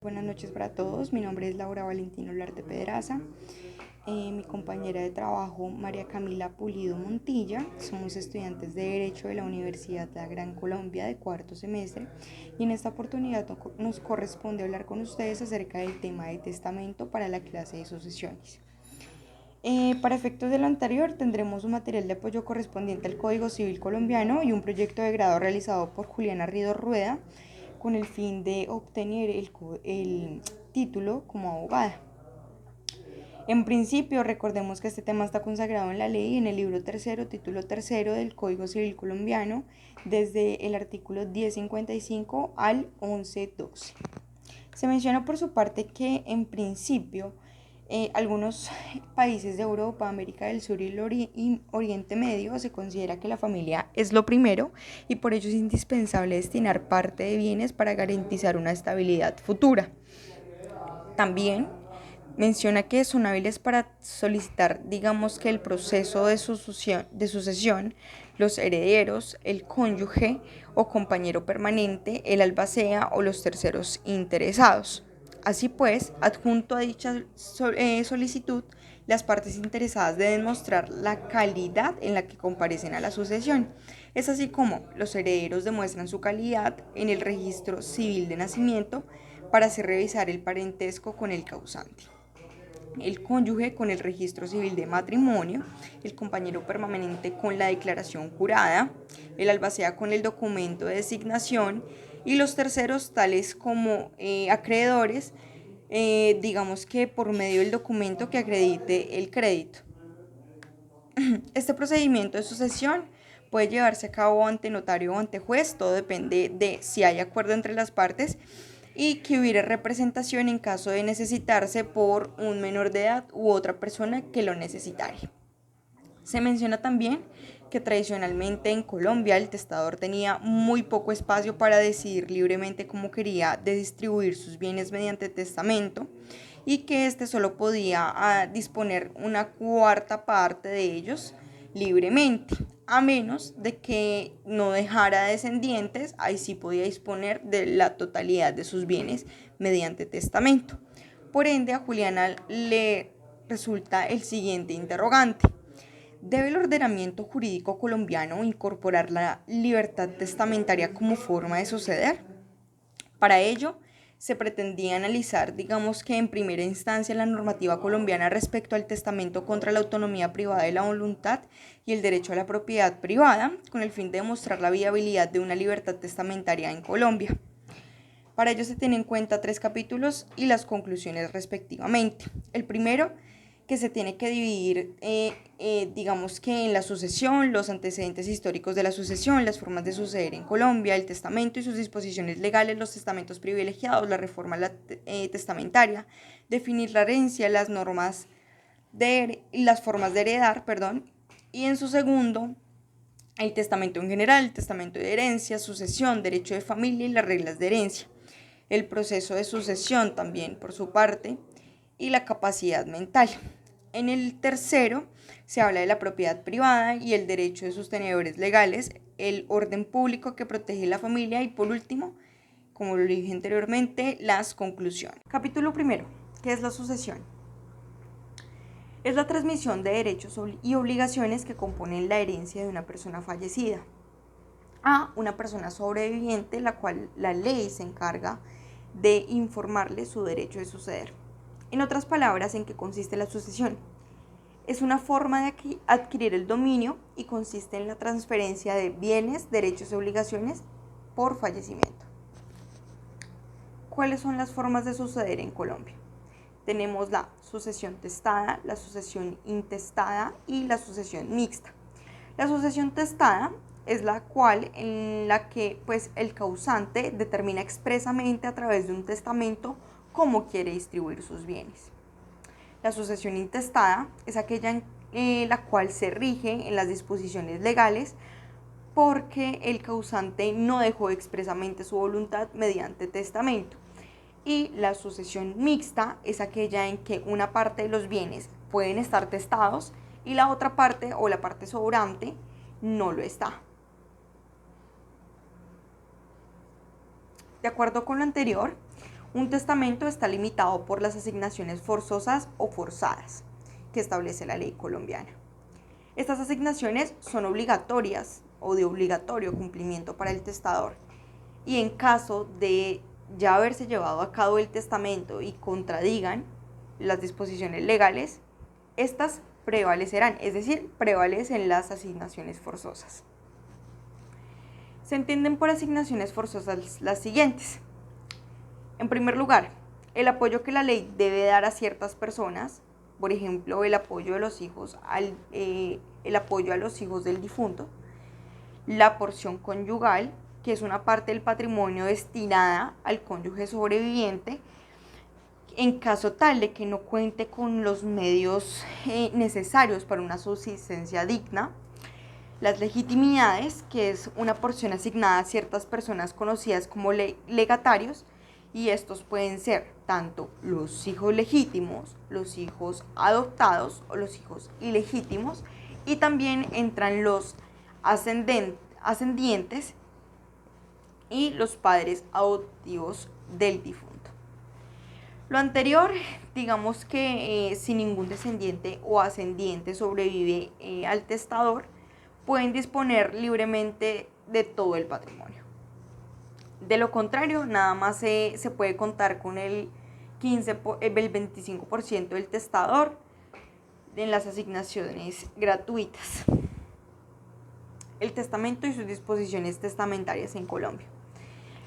Buenas noches para todos, mi nombre es Laura Valentino Olarte Pedraza, mi compañera de trabajo María Camila Pulido Montilla. Somos estudiantes de Derecho de la Universidad de la Gran Colombia de cuarto semestre y en esta oportunidad nos corresponde hablar con ustedes acerca del tema de testamento para la clase de sucesiones. Para efectos de lo anterior tendremos un material de apoyo correspondiente al Código Civil colombiano y un proyecto de grado realizado por Juliana Rido Rueda con el fin de obtener el título como abogada. En principio, recordemos que este tema está consagrado en la ley, en el libro tercero, título tercero del Código Civil colombiano, desde el artículo 1055 al 1112. Se menciona por su parte que en principio algunos países de Europa, América del Sur y el Oriente Medio se considera que la familia es lo primero y por ello es indispensable destinar parte de bienes para garantizar una estabilidad futura. También menciona que son hábiles para solicitar, digamos que el proceso de sucesión, los herederos, el cónyuge o compañero permanente, el albacea o los terceros interesados. Así pues, adjunto a dicha solicitud, las partes interesadas deben mostrar la calidad en la que comparecen a la sucesión. Es así como los herederos demuestran su calidad en el registro civil de nacimiento para hacer revisar el parentesco con el causante, el cónyuge con el registro civil de matrimonio, el compañero permanente con la declaración jurada, el albacea con el documento de designación y los terceros tales como acreedores, digamos que por medio del documento que acredite el crédito. Este procedimiento de sucesión puede llevarse a cabo ante notario o ante juez, todo depende de si hay acuerdo entre las partes y que hubiera representación en caso de necesitarse por un menor de edad u otra persona que lo necesitare. Se menciona también que tradicionalmente en Colombia el testador tenía muy poco espacio para decidir libremente cómo quería distribuir sus bienes mediante testamento y que éste solo podía disponer una cuarta parte de ellos libremente, a menos de que no dejara descendientes, ahí sí podía disponer de la totalidad de sus bienes mediante testamento. Por ende, a Juliana le resulta el siguiente interrogante: ¿debe el ordenamiento jurídico colombiano incorporar la libertad testamentaria como forma de suceder? Para ello, se pretendía analizar, digamos que en primera instancia, la normativa colombiana respecto al testamento contra la autonomía privada de la voluntad y el derecho a la propiedad privada, con el fin de demostrar la viabilidad de una libertad testamentaria en Colombia. Para ello se tienen en cuenta 3 capítulos y las conclusiones respectivamente. El primero, que se tiene que dividir, digamos que en la sucesión, los antecedentes históricos de la sucesión, las formas de suceder en Colombia, el testamento y sus disposiciones legales, los testamentos privilegiados, la reforma testamentaria, definir la herencia, las normas las formas de heredar, y en su segundo, el testamento en general, el testamento de herencia, sucesión, derecho de familia y las reglas de herencia, el proceso de sucesión también por su parte y la capacidad mental. En el tercero se habla de la propiedad privada y el derecho de sus tenedores legales, el orden público que protege la familia y por último, como lo dije anteriormente, las conclusiones. Capítulo primero, ¿qué es la sucesión? Es la transmisión de derechos y obligaciones que componen la herencia de una persona fallecida a una persona sobreviviente, la cual la ley se encarga de informarle su derecho de suceder. En otras palabras, ¿en qué consiste la sucesión? Es una forma de adquirir el dominio y consiste en la transferencia de bienes, derechos y obligaciones por fallecimiento. ¿Cuáles son las formas de suceder en Colombia? Tenemos la sucesión testada, la sucesión intestada y la sucesión mixta. La sucesión testada es la cual en la que pues, el causante determina expresamente a través de un testamento cómo quiere distribuir sus bienes. La sucesión intestada es aquella en la cual se rige en las disposiciones legales porque el causante no dejó expresamente su voluntad mediante testamento. Y la sucesión mixta es aquella en que una parte de los bienes pueden estar testados y la otra parte o la parte sobrante no lo está. De acuerdo con lo anterior, Un testamento está limitado por las asignaciones forzosas o forzadas que establece la ley colombiana. Estas asignaciones son obligatorias o de obligatorio cumplimiento para el testador, y en caso de ya haberse llevado a cabo el testamento y contradigan las disposiciones legales, estas prevalecerán, es decir, prevalecen las asignaciones forzosas. Se entienden por asignaciones forzosas las siguientes. En primer lugar, el apoyo que la ley debe dar a ciertas personas, por ejemplo, el apoyo de los hijos el apoyo a los hijos del difunto, la porción conyugal, que es una parte del patrimonio destinada al cónyuge sobreviviente, en caso tal de que no cuente con los medios necesarios para una subsistencia digna, las legitimidades, que es una porción asignada a ciertas personas conocidas como legatarios, y estos pueden ser tanto los hijos legítimos, los hijos adoptados o los hijos ilegítimos, y también entran los ascendientes y los padres adoptivos del difunto. Lo anterior, digamos que si ningún descendiente o ascendiente sobrevive al testador, pueden disponer libremente de todo el patrimonio. De lo contrario, nada más se puede contar con el 25% del testador en las asignaciones gratuitas. El testamento y sus disposiciones testamentarias en Colombia.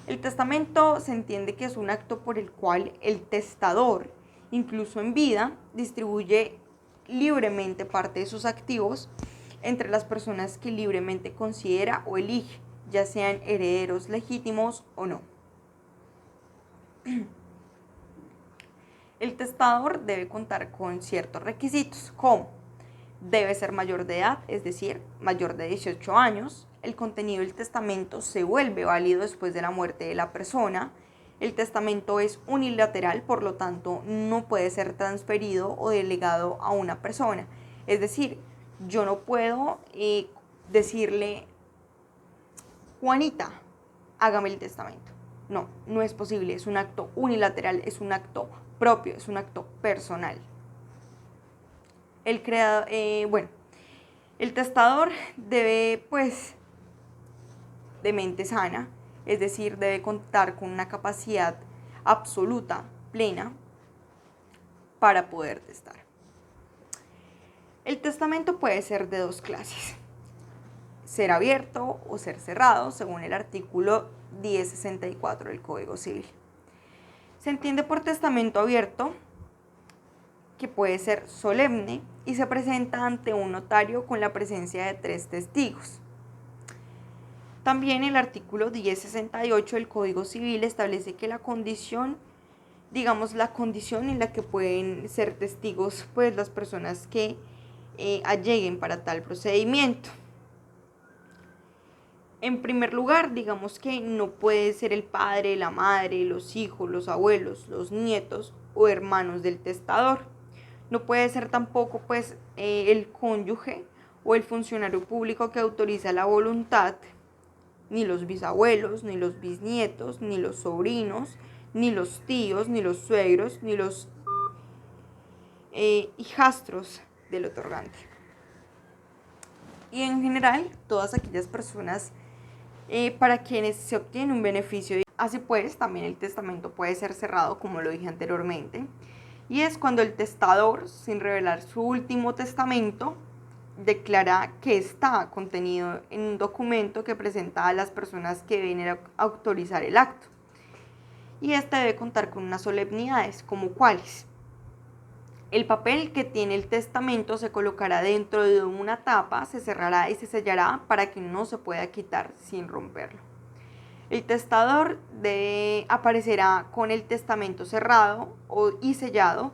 El testamento se entiende que es un acto por el cual el testador, incluso en vida, distribuye libremente parte de sus activos entre las personas que libremente considera o elige, ya sean herederos legítimos o no. El testador debe contar con ciertos requisitos, como debe ser mayor de edad, es decir, mayor de 18 años. El contenido del testamento se vuelve válido después de la muerte de la persona. El testamento es unilateral, por lo tanto, no puede ser transferido o delegado a una persona. Es decir, yo no puedo decirle, Juanita, hágame el testamento. No, no es posible, es un acto unilateral, es un acto propio, es un acto personal. El testador debe, de mente sana, es decir, debe contar con una capacidad absoluta, plena, para poder testar. El testamento puede ser de dos clases: ser abierto o ser cerrado, según el artículo 1064 del Código Civil. Se entiende por testamento abierto que puede ser solemne y se presenta ante un notario con la presencia de 3 testigos. También el artículo 1068 del Código Civil establece que la condición en la que pueden ser testigos las personas que alleguen para tal procedimiento. En primer lugar, digamos que no puede ser el padre, la madre, los hijos, los abuelos, los nietos o hermanos del testador. No puede ser tampoco el cónyuge o el funcionario público que autoriza la voluntad, ni los bisabuelos, ni los bisnietos, ni los sobrinos, ni los tíos, ni los suegros, ni los hijastros del otorgante. Y en general, todas aquellas personas para quienes se obtiene un beneficio. Así pues, también el testamento puede ser cerrado, como lo dije anteriormente, y es cuando el testador, sin revelar su último testamento, declara que está contenido en un documento que presenta a las personas que deben autorizar el acto. Y este debe contar con unas solemnidades, como cuáles: el papel que tiene el testamento se colocará dentro de una tapa, se cerrará y se sellará para que no se pueda quitar sin romperlo. El testador aparecerá con el testamento cerrado y sellado,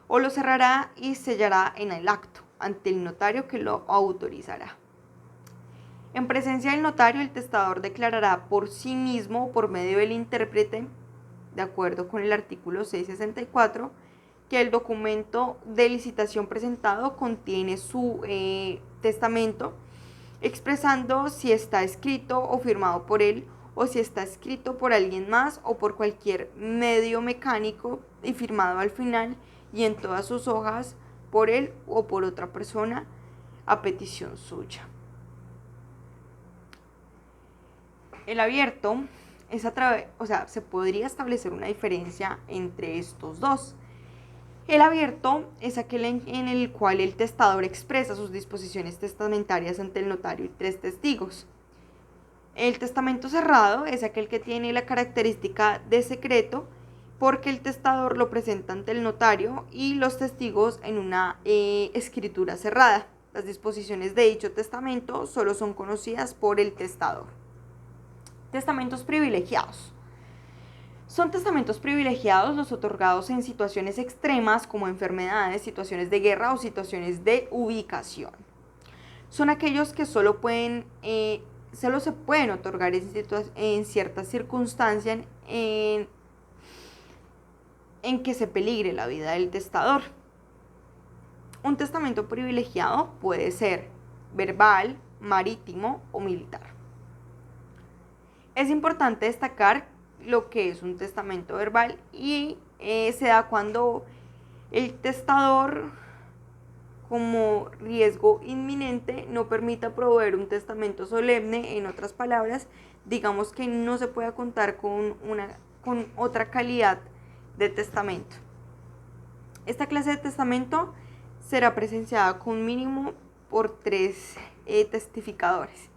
o lo cerrará y sellará en el acto ante el notario que lo autorizará. En presencia del notario, el testador declarará por sí mismo o por medio del intérprete, de acuerdo con el artículo 664, que el documento de licitación presentado contiene su testamento, expresando si está escrito o firmado por él o si está escrito por alguien más o por cualquier medio mecánico y firmado al final y en todas sus hojas por él o por otra persona a petición suya. El abierto es se podría establecer una diferencia entre estos dos. El abierto es aquel en el cual el testador expresa sus disposiciones testamentarias ante el notario y 3 testigos. El testamento cerrado es aquel que tiene la característica de secreto porque el testador lo presenta ante el notario y los testigos en una escritura cerrada. Las disposiciones de dicho testamento solo son conocidas por el testador. Testamentos privilegiados. Son testamentos privilegiados los otorgados en situaciones extremas como enfermedades, situaciones de guerra o situaciones de ubicación. Son aquellos que solo se pueden otorgar en ciertas circunstancias en que se peligre la vida del testador. Un testamento privilegiado puede ser verbal, marítimo o militar. Es importante destacar lo que es un testamento verbal y se da cuando el testador, como riesgo inminente, no permita proveer un testamento solemne. En otras palabras, digamos que no se pueda contar con otra calidad de testamento. Esta clase de testamento será presenciada con mínimo por 3 testificadores.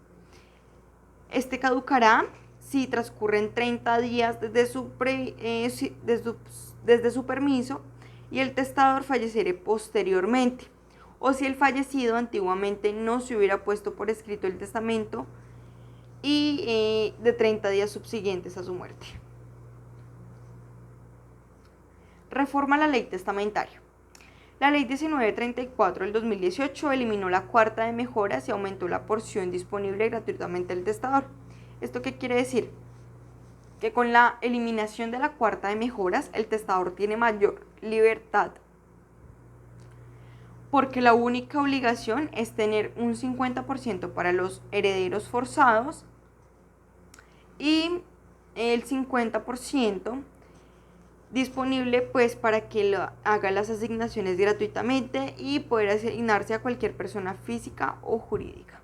Este caducará si transcurren 30 días desde su permiso y el testador falleciere posteriormente, o si el fallecido antiguamente no se hubiera puesto por escrito el testamento y de 30 días subsiguientes a su muerte. Reforma a la ley testamentaria. La ley 1934 del 2018 eliminó la cuarta de mejoras y aumentó la porción disponible gratuitamente al testador. ¿Esto qué quiere decir? Que con la eliminación de la cuarta de mejoras, el testador tiene mayor libertad, porque la única obligación es tener un 50% para los herederos forzados y el 50% disponible pues para que haga las asignaciones gratuitamente y poder asignarse a cualquier persona física o jurídica.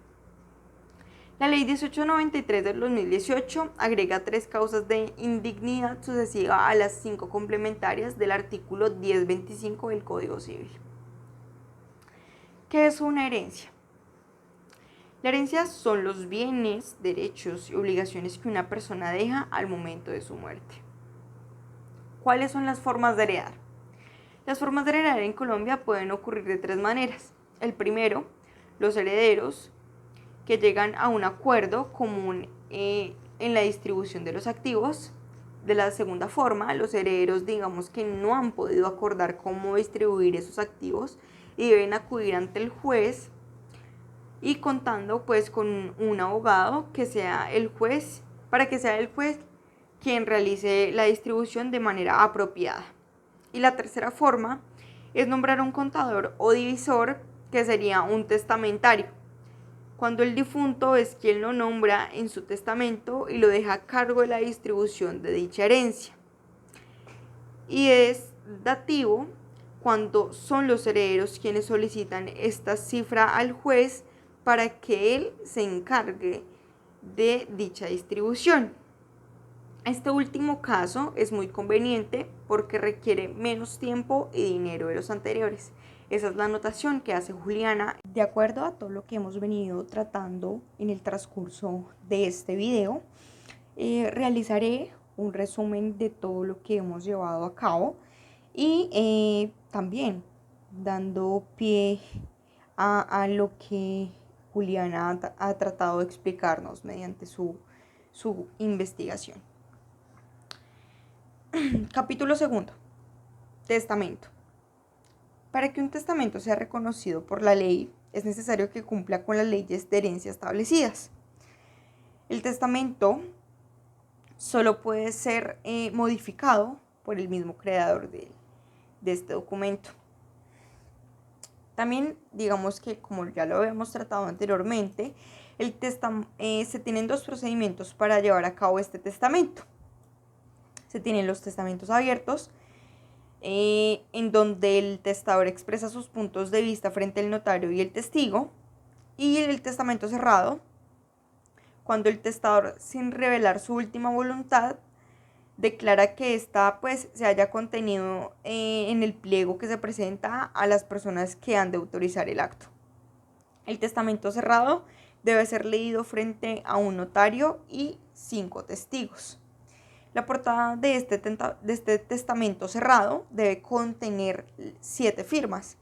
La ley 1893 del 2018 agrega 3 causas de indignidad sucesiva a las 5 complementarias del artículo 1025 del Código Civil. ¿Qué es una herencia? La herencia son los bienes, derechos y obligaciones que una persona deja al momento de su muerte. ¿Cuáles son las formas de heredar? Las formas de heredar en Colombia pueden ocurrir de 3 maneras. El primero, los herederos que llegan a un acuerdo común en la distribución de los activos. De la segunda forma, los herederos, digamos que no han podido acordar cómo distribuir esos activos y deben acudir ante el juez y contando pues con un abogado que sea el juez, para que sea el juez quien realice la distribución de manera apropiada. Y la tercera forma es nombrar un contador o divisor, que sería un testamentario, cuando el difunto es quien lo nombra en su testamento y lo deja a cargo de la distribución de dicha herencia. Y es dativo cuando son los herederos quienes solicitan esta cifra al juez para que él se encargue de dicha distribución. Este último caso es muy conveniente porque requiere menos tiempo y dinero de los anteriores. Esa es la anotación que hace Juliana. De acuerdo a todo lo que hemos venido tratando en el transcurso de este video, realizaré un resumen de todo lo que hemos llevado a cabo y también dando pie a lo que Juliana ha tratado de explicarnos mediante su investigación. Capítulo 2. Testamento. Para que un testamento sea reconocido por la ley, es necesario que cumpla con las leyes de herencia establecidas. El testamento solo puede ser modificado por el mismo creador de este documento. También digamos que, como ya lo habíamos tratado anteriormente, Se tienen dos procedimientos para llevar a cabo este testamento. Se tienen los testamentos abiertos, en donde el testador expresa sus puntos de vista frente al notario y el testigo, y el testamento cerrado, cuando el testador, sin revelar su última voluntad, declara que ésta se haya contenido en el pliego que se presenta a las personas que han de autorizar el acto. El testamento cerrado debe ser leído frente a un notario y 5 testigos. La portada de este testamento cerrado debe contener 7 firmas,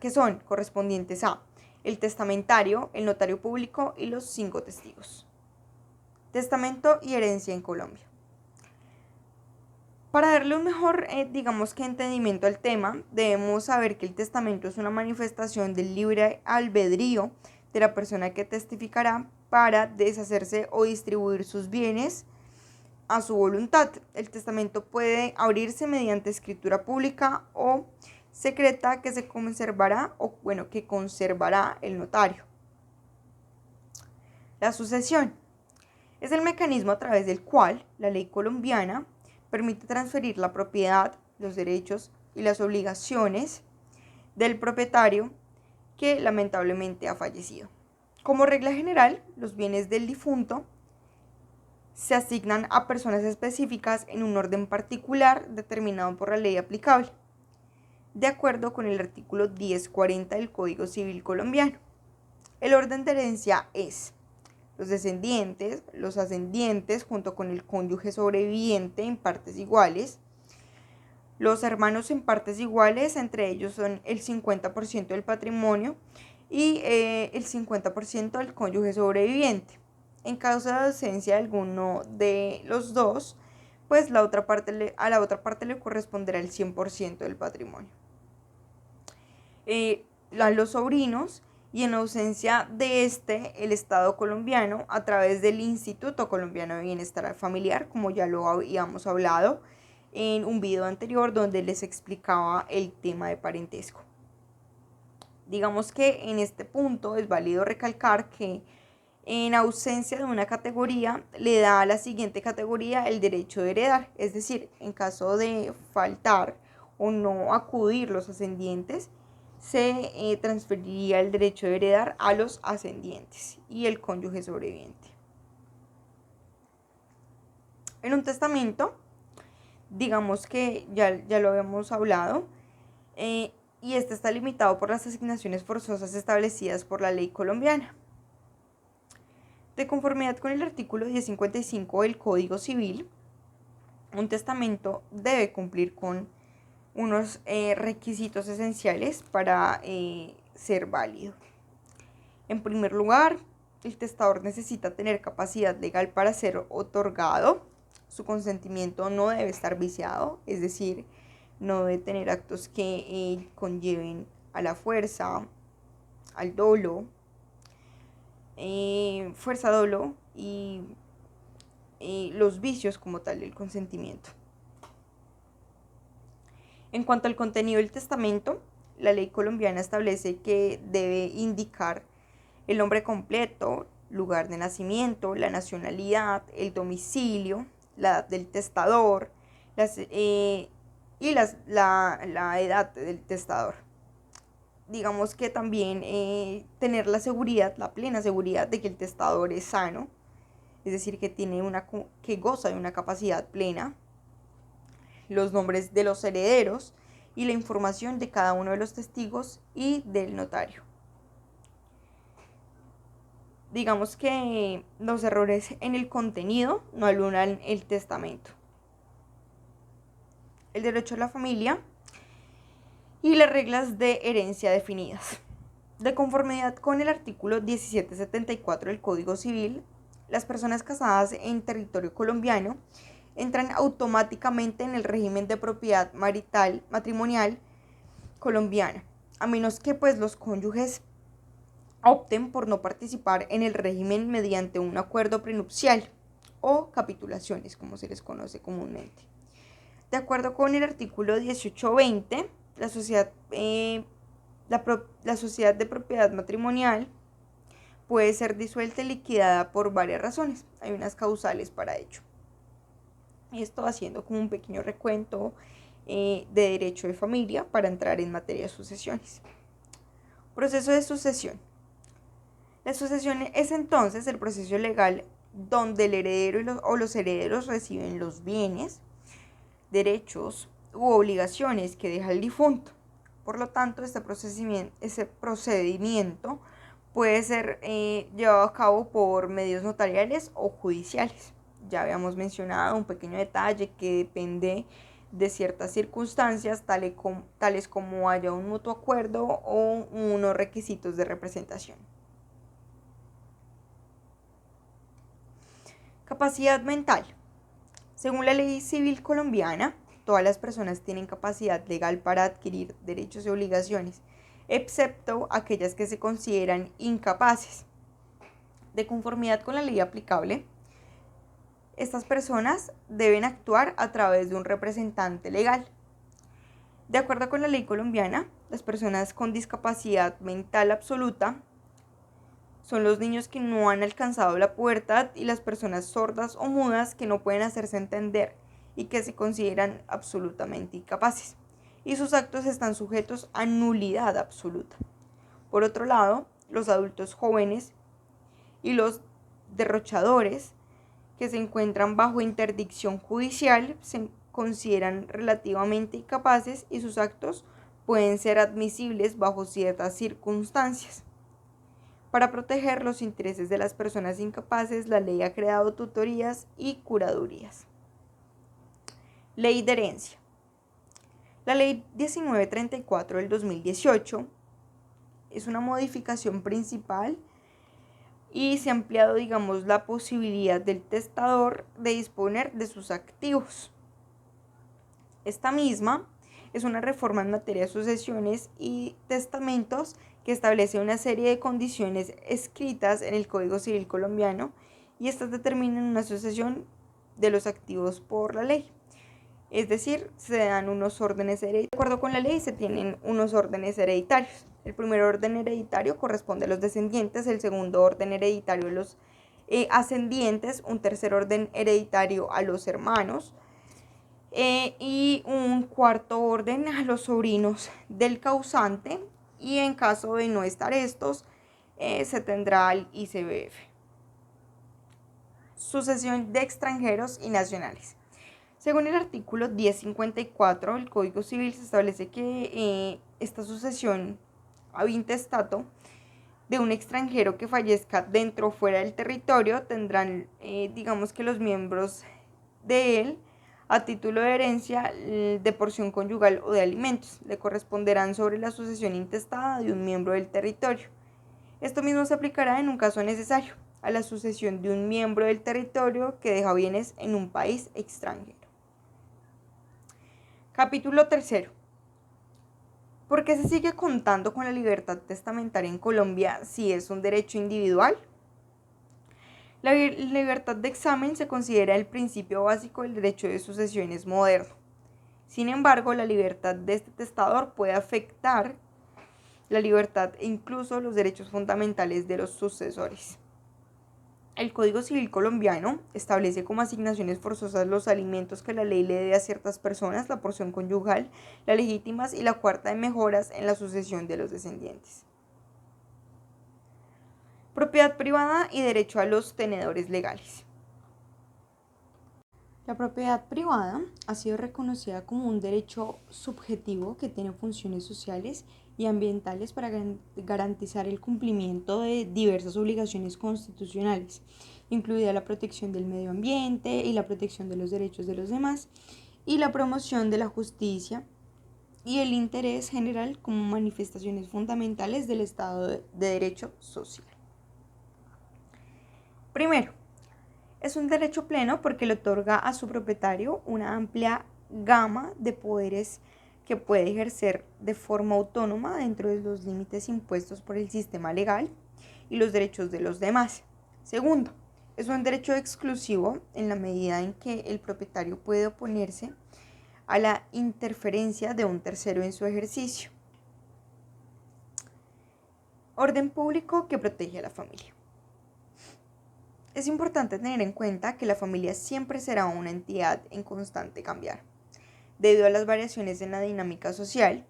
que son correspondientes a el testamentario, el notario público y los 5 testigos. Testamento y herencia en Colombia. Para darle un mejor, entendimiento al tema, debemos saber que el testamento es una manifestación del libre albedrío de la persona que testificará para deshacerse o distribuir sus bienes a su voluntad. El testamento puede abrirse mediante escritura pública o secreta que conservará el notario. La sucesión es el mecanismo a través del cual la ley colombiana permite transferir la propiedad, los derechos y las obligaciones del propietario que lamentablemente ha fallecido. Como regla general, los bienes del difunto se asignan a personas específicas en un orden particular determinado por la ley aplicable, de acuerdo con el artículo 1040 del Código Civil colombiano. El orden de herencia es los descendientes, los ascendientes junto con el cónyuge sobreviviente en partes iguales, los hermanos en partes iguales, entre ellos son el 50% del patrimonio y el 50% del cónyuge sobreviviente. En caso de ausencia de alguno de los dos, a la otra parte le corresponderá el 100% del patrimonio. A los sobrinos, y en ausencia de el Estado colombiano, a través del Instituto Colombiano de Bienestar Familiar, como ya lo habíamos hablado en un video anterior donde les explicaba el tema de parentesco. Digamos que en este punto es válido recalcar que en ausencia de una categoría, le da a la siguiente categoría el derecho de heredar. Es decir, en caso de faltar o no acudir los ascendientes, se transferiría el derecho de heredar a los ascendientes y el cónyuge sobreviviente. En un testamento, digamos que ya lo habíamos hablado, y este está limitado por las asignaciones forzosas establecidas por la ley colombiana. De conformidad con el artículo 1055 del Código Civil, un testamento debe cumplir con unos requisitos esenciales para ser válido. En primer lugar, el testador necesita tener capacidad legal para ser otorgado. Su consentimiento no debe estar viciado, es decir, no debe tener actos que conlleven a la fuerza, al dolo, fuerza, dolo y los vicios como tal del consentimiento. En cuanto al contenido del testamento, la ley colombiana establece que debe indicar el nombre completo, lugar de nacimiento, la nacionalidad, el domicilio, la edad del testador y la edad del testador. Digamos que también tener la plena seguridad de que el testador es sano, es decir, que goza de una capacidad plena, los nombres de los herederos y la información de cada uno de los testigos y del notario. Digamos que los errores en el contenido no anulan el testamento. El derecho a la familia y las reglas de herencia definidas. De conformidad con el artículo 1774 del Código Civil, las personas casadas en territorio colombiano entran automáticamente en el régimen de propiedad matrimonial colombiana, a menos que los cónyuges opten por no participar en el régimen mediante un acuerdo prenupcial o capitulaciones, como se les conoce comúnmente. De acuerdo con el artículo 1820, la sociedad de propiedad matrimonial puede ser disuelta y liquidada por varias razones. Hay unas causales para ello. Esto haciendo como un pequeño recuento de derecho de familia para entrar en materia de sucesiones. Proceso de sucesión. La sucesión es entonces el proceso legal donde el heredero o los herederos reciben los bienes, derechos u obligaciones que deja el difunto. Por lo tanto, ese procedimiento puede ser llevado a cabo por medios notariales o judiciales. Ya habíamos mencionado un pequeño detalle que depende de ciertas circunstancias, tales como haya un mutuo acuerdo o unos requisitos de representación. Capacidad mental. Según la ley civil colombiana, todas las personas tienen capacidad legal para adquirir derechos y obligaciones, excepto aquellas que se consideran incapaces. De conformidad con la ley aplicable, estas personas deben actuar a través de un representante legal. De acuerdo con la ley colombiana, las personas con discapacidad mental absoluta son los niños que no han alcanzado la pubertad y las personas sordas o mudas que no pueden hacerse entender y que se consideran absolutamente incapaces, y sus actos están sujetos a nulidad absoluta. Por otro lado, los adultos jóvenes y los derrochadores que se encuentran bajo interdicción judicial se consideran relativamente incapaces y sus actos pueden ser admisibles bajo ciertas circunstancias. Para proteger los intereses de las personas incapaces, la ley ha creado tutorías y curadurías. Ley de herencia. La ley 1934 del 2018 es una modificación principal y se ha ampliado, la posibilidad del testador de disponer de sus activos. Esta misma es una reforma en materia de sucesiones y testamentos que establece una serie de condiciones escritas en el Código Civil colombiano y estas determinan una sucesión de los activos por la ley. Es decir, se dan unos órdenes hereditarios. De acuerdo con la ley se tienen unos órdenes hereditarios. El primer orden hereditario corresponde a los descendientes, el segundo orden hereditario a los ascendientes, un tercer orden hereditario a los hermanos, y un cuarto orden a los sobrinos del causante, y en caso de no estar estos, se tendrá al ICBF. Sucesión de extranjeros y nacionales. Según el artículo 1054 del Código Civil, se establece que esta sucesión ab intestato de un extranjero que fallezca dentro o fuera del territorio tendrán, que los miembros de él, a título de herencia, de porción conyugal o de alimentos, le corresponderán sobre la sucesión intestada de un miembro del territorio. Esto mismo se aplicará en un caso necesario a la sucesión de un miembro del territorio que deja bienes en un país extranjero. Capítulo 3. ¿Por qué se sigue contando con la libertad testamentaria en Colombia si es un derecho individual? La libertad de examen se considera el principio básico del derecho de sucesiones moderno. Sin embargo, la libertad de este testador puede afectar la libertad e incluso los derechos fundamentales de los sucesores. El Código Civil colombiano establece como asignaciones forzosas los alimentos que la ley le dé a ciertas personas, la porción conyugal, las legítimas y la cuarta de mejoras en la sucesión de los descendientes. Propiedad privada y derecho a los tenedores legales. La propiedad privada ha sido reconocida como un derecho subjetivo que tiene funciones sociales y ambientales para garantizar el cumplimiento de diversas obligaciones constitucionales, incluida la protección del medio ambiente y la protección de los derechos de los demás, y la promoción de la justicia y el interés general como manifestaciones fundamentales del Estado de Derecho social. Primero, es un derecho pleno porque le otorga a su propietario una amplia gama de poderes que puede ejercer de forma autónoma dentro de los límites impuestos por el sistema legal y los derechos de los demás. Segundo, es un derecho exclusivo en la medida en que el propietario puede oponerse a la interferencia de un tercero en su ejercicio. Orden público que protege a la familia. Es importante tener en cuenta que la familia siempre será una entidad en constante cambiar, debido a las variaciones en la dinámica social,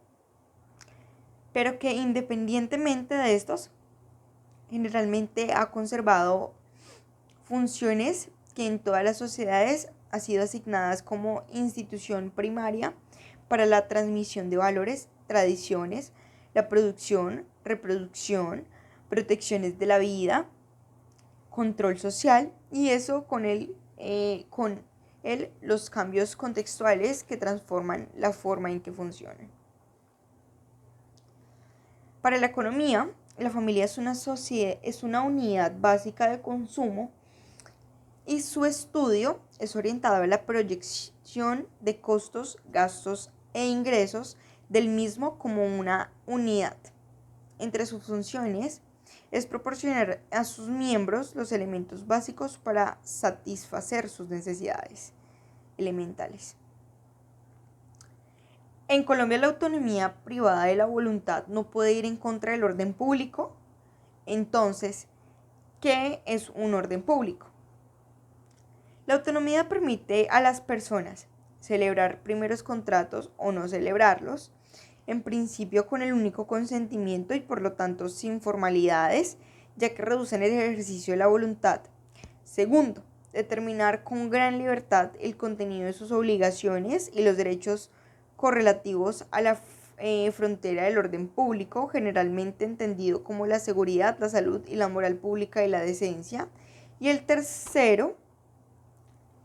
pero que independientemente de estos, generalmente ha conservado funciones que en todas las sociedades han sido asignadas como institución primaria para la transmisión de valores, tradiciones, la producción, reproducción, protecciones de la vida, control social y eso con los cambios contextuales que transforman la forma en que funcionan. Para la economía, la familia es una unidad básica de consumo y su estudio es orientado a la proyección de costos, gastos e ingresos del mismo como una unidad. Entre sus funciones es proporcionar a sus miembros los elementos básicos para satisfacer sus necesidades elementales. En Colombia, la autonomía privada de la voluntad no puede ir en contra del orden público. Entonces, ¿qué es un orden público? La autonomía permite a las personas celebrar primeros contratos o no celebrarlos, en principio con el único consentimiento y por lo tanto sin formalidades, ya que reducen el ejercicio de la voluntad. Segundo, determinar con gran libertad el contenido de sus obligaciones y los derechos correlativos a la frontera del orden público, generalmente entendido como la seguridad, la salud y la moral pública y la decencia. Y el tercero,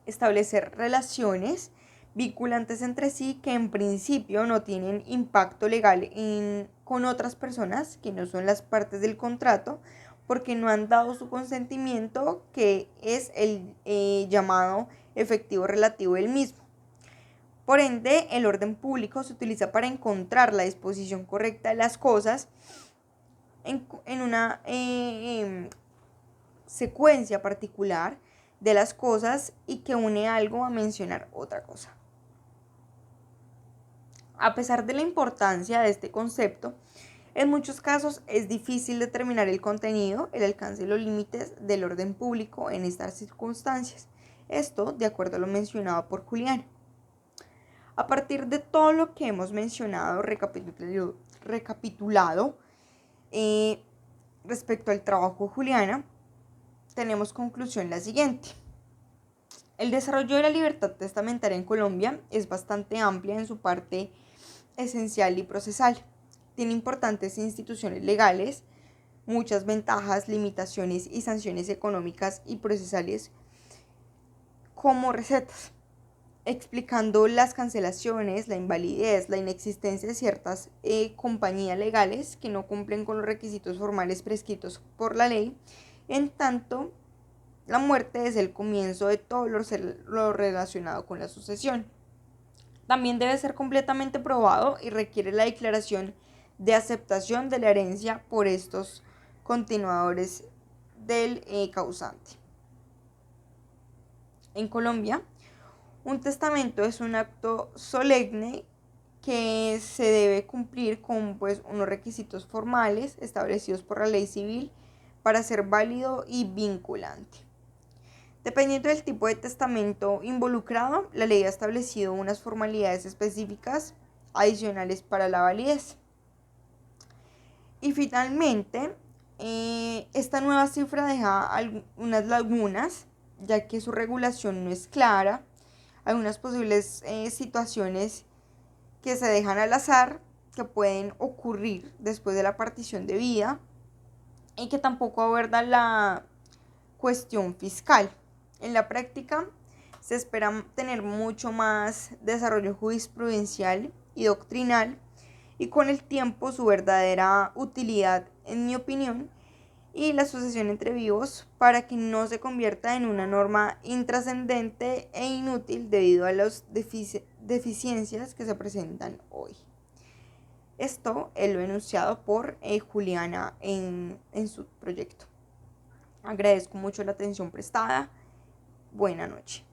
establecer relaciones vinculantes entre sí que en principio no tienen impacto legal con otras personas que no son las partes del contrato porque no han dado su consentimiento, que es el llamado efectivo relativo del mismo. Por ende, el orden público se utiliza para encontrar la disposición correcta de las cosas en una secuencia particular de las cosas y que une algo a mencionar otra cosa. A pesar de la importancia de este concepto, en muchos casos es difícil determinar el contenido, el alcance y los límites del orden público en estas circunstancias. Esto de acuerdo a lo mencionado por Juliana. A partir de todo lo que hemos mencionado, recapitulado respecto al trabajo de Juliana, tenemos conclusión la siguiente. El desarrollo de la libertad testamentaria en Colombia es bastante amplia en su parte esencial y procesal. Tiene importantes instituciones legales, muchas ventajas, limitaciones y sanciones económicas y procesales como recetas, explicando las cancelaciones, la invalidez, la inexistencia de ciertas compañías legales que no cumplen con los requisitos formales prescritos por la ley, en tanto la muerte es el comienzo de todo lo relacionado con la sucesión. También debe ser completamente probado y requiere la declaración de aceptación de la herencia por estos continuadores del causante. En Colombia, un testamento es un acto solemne que se debe cumplir con unos requisitos formales establecidos por la ley civil para ser válido y vinculante. Dependiendo del tipo de testamento involucrado, la ley ha establecido unas formalidades específicas adicionales para la validez. Y finalmente, esta nueva cifra deja unas lagunas, ya que su regulación no es clara, algunas posibles situaciones que se dejan al azar, que pueden ocurrir después de la partición de vida, y que tampoco abordan la cuestión fiscal. En la práctica, se espera tener mucho más desarrollo jurisprudencial y doctrinal, y con el tiempo su verdadera utilidad, en mi opinión, y la sucesión entre vivos para que no se convierta en una norma intrascendente e inútil debido a las deficiencias que se presentan hoy. Esto es lo enunciado por Juliana en su proyecto. Agradezco mucho la atención prestada. Buena noche.